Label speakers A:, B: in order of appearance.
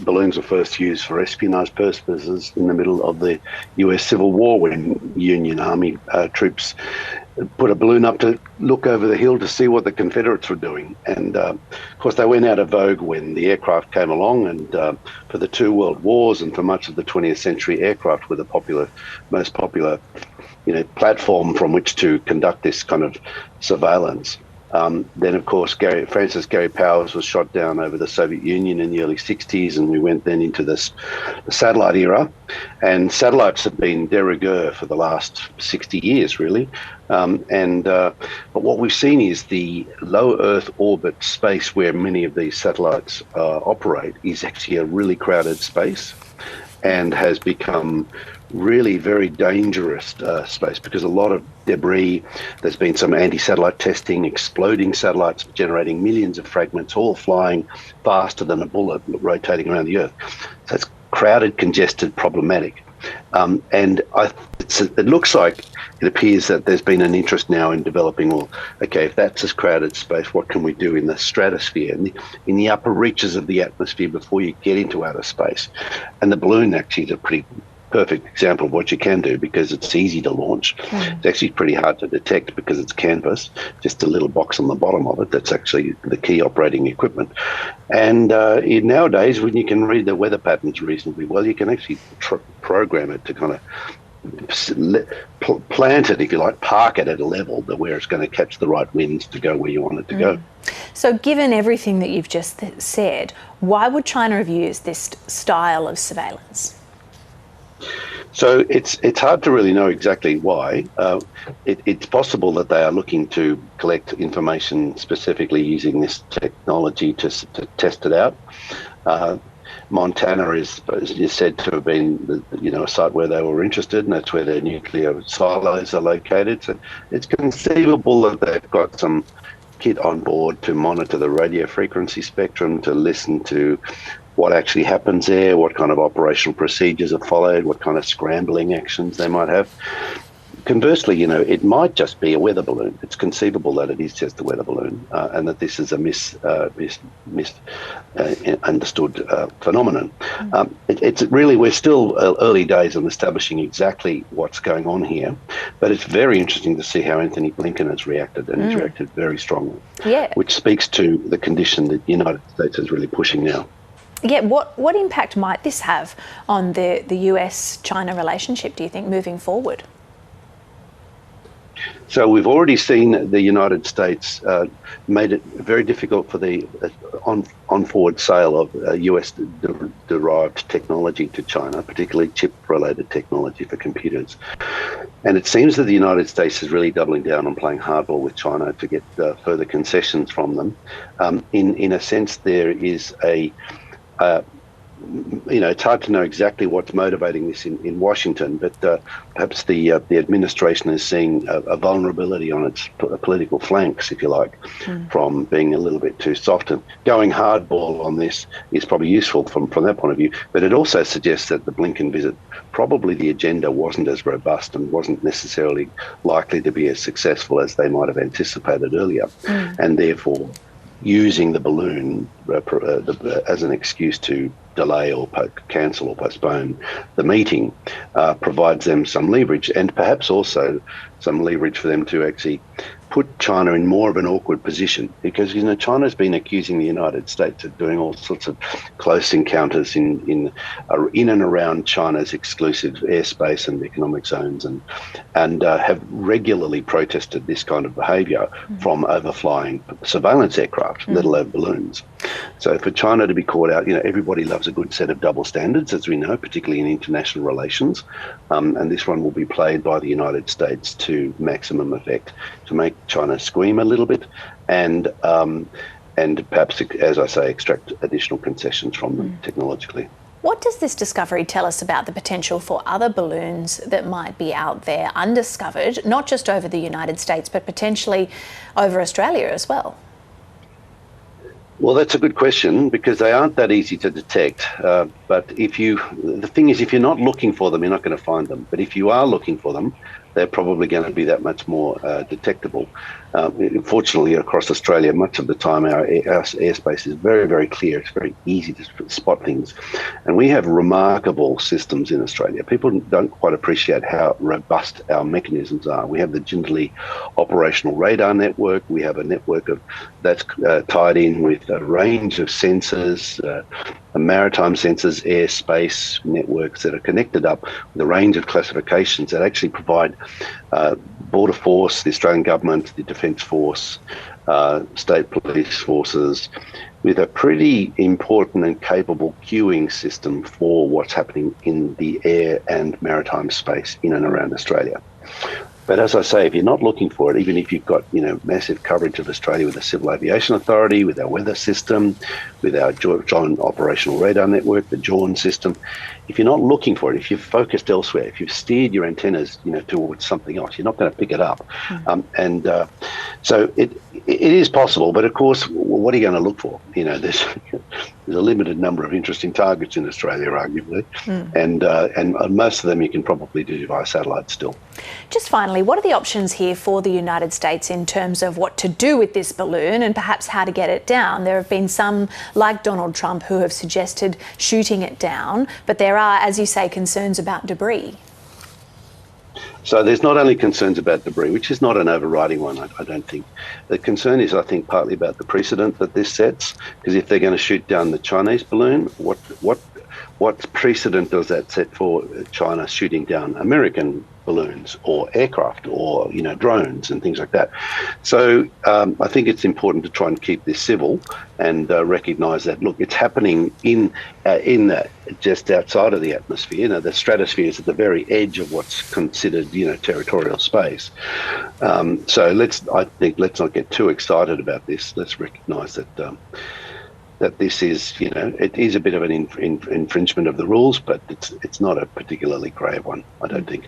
A: balloons were first used for espionage purposes in the middle of the US Civil War, when Union Army troops put a balloon up to look over the hill to see what the Confederates were doing. And of course, they went out of vogue when the aircraft came along, and for the two world wars and for much of the 20th century, aircraft were the most popular platform from which to conduct this kind of surveillance. Then, of course, Francis Gary Powers was shot down over the Soviet Union in the early 60s, and we went then into the satellite era. And satellites have been de rigueur for the last 60 years, really. But what we've seen is the low Earth orbit space where many of these satellites operate is actually a really crowded space, and has become really very dangerous space, because a lot of debris, there's been some anti-satellite testing, exploding satellites generating millions of fragments, all flying faster than a bullet, rotating around the Earth. So it's crowded, congested, problematic. It looks like, it appears that there's been an interest now in developing, well, okay, if that's a crowded space, what can we do in the stratosphere, in the upper reaches of the atmosphere before you get into outer space? And the balloon actually is a pretty perfect example of what you can do, because it's easy to launch. It's actually pretty hard to detect because it's canvas, just a little box on the bottom of it that's actually the key operating equipment. And nowadays, when you can read the weather patterns reasonably well, you can actually program it to kind of plant it, if you like, park it at a level where it's going to catch the right winds to go where you want it to go.
B: So given everything that you've just said, why would China have used this style of surveillance?
A: So it's hard to really know exactly why. It's possible that they are looking to collect information specifically using this technology to test it out. Montana is said to have been, a site where they were interested, and that's where their nuclear silos are located. So it's conceivable that they've got some kit on board to monitor the radio frequency spectrum, to listen to what actually happens there, what kind of operational procedures are followed, what kind of scrambling actions they might have. Conversely, it might just be a weather balloon. It's conceivable that it is just a weather balloon, and that this is a misunderstood phenomenon. It's really, we're still early days on establishing exactly what's going on here, but it's very interesting to see how Antony Blinken has reacted, and he's reacted very strongly, which speaks to the condition that the United States is really pushing now.
B: Yeah, what impact might this have on the US-China relationship, do you think, moving forward?
A: So we've already seen the United States made it very difficult for the on-forward sale of US-derived technology to China, particularly chip-related technology for computers. And it seems that the United States is really doubling down on playing hardball with China to get further concessions from them. In a sense, there is it's hard to know exactly what's motivating this in Washington, but perhaps the administration is seeing a vulnerability on its political flanks, if you like, from being a little bit too soft. And going hardball on this is probably useful from that point of view, but it also suggests that the Blinken visit, probably the agenda wasn't as robust and wasn't necessarily likely to be as successful as they might have anticipated earlier, and therefore using the balloon as an excuse to delay or cancel or postpone the meeting provides them some leverage, and perhaps also some leverage for them to actually put China in more of an awkward position, because China's been accusing the United States of doing all sorts of close encounters in and around China's exclusive airspace and economic zones, and have regularly protested this kind of behaviour from overflying surveillance aircraft, let alone balloons. So for China to be caught out, everybody loves a good set of double standards, as we know, particularly in international relations, and this one will be played by the United States to maximum effect, to make China scream a little bit, and perhaps, as I say, extract additional concessions from them technologically.
B: What does this discovery tell us about the potential for other balloons that might be out there undiscovered, not just over the United States, but potentially over Australia as well?
A: Well, that's a good question, because they aren't that easy to detect. But the thing is, if you're not looking for them, you're not going to find them. But if you are looking for them, they're probably going to be that much more detectable. Fortunately, across Australia, much of the time our airspace is very, very clear. It's very easy to spot things. And we have remarkable systems in Australia. People don't quite appreciate how robust our mechanisms are. We have the Jindalee operational radar network. We have a network that's tied in with a range of sensors, maritime sensors, airspace networks that are connected up with a range of classifications that actually provide Border Force, the Australian Government, the Defence Force, state police forces, with a pretty important and capable queuing system for what's happening in the air and maritime space in and around Australia. But as I say, if you're not looking for it, even if you've got massive coverage of Australia with the Civil Aviation Authority, with our weather system, with our Joint Operational Radar Network, the JORN system, if you're not looking for it, if you've focused elsewhere, if you've steered your antennas towards something else, you're not going to pick it up. So it is possible, but of course, what are you going to look for? There's a limited number of interesting targets in Australia, arguably, and most of them you can probably do via satellite still.
B: Just finally, what are the options here for the United States in terms of what to do with this balloon and perhaps how to get it down? There have been some, like Donald Trump, who have suggested shooting it down, but there are, as you say, concerns about debris.
A: So there's not only concerns about debris, which is not an overriding one, I don't think. The concern is, I think, partly about the precedent that this sets, because if they're going to shoot down the Chinese balloon, what precedent does that set for China shooting down American balloons or aircraft or drones and things like that? So I think it's important to try and keep this civil and recognise that, look, it's happening in just outside of the atmosphere. The stratosphere is at the very edge of what's considered territorial space. So let's not get too excited about this. Let's recognise that this is, it is a bit of an infringement of the rules, but it's not a particularly grave one, I don't think.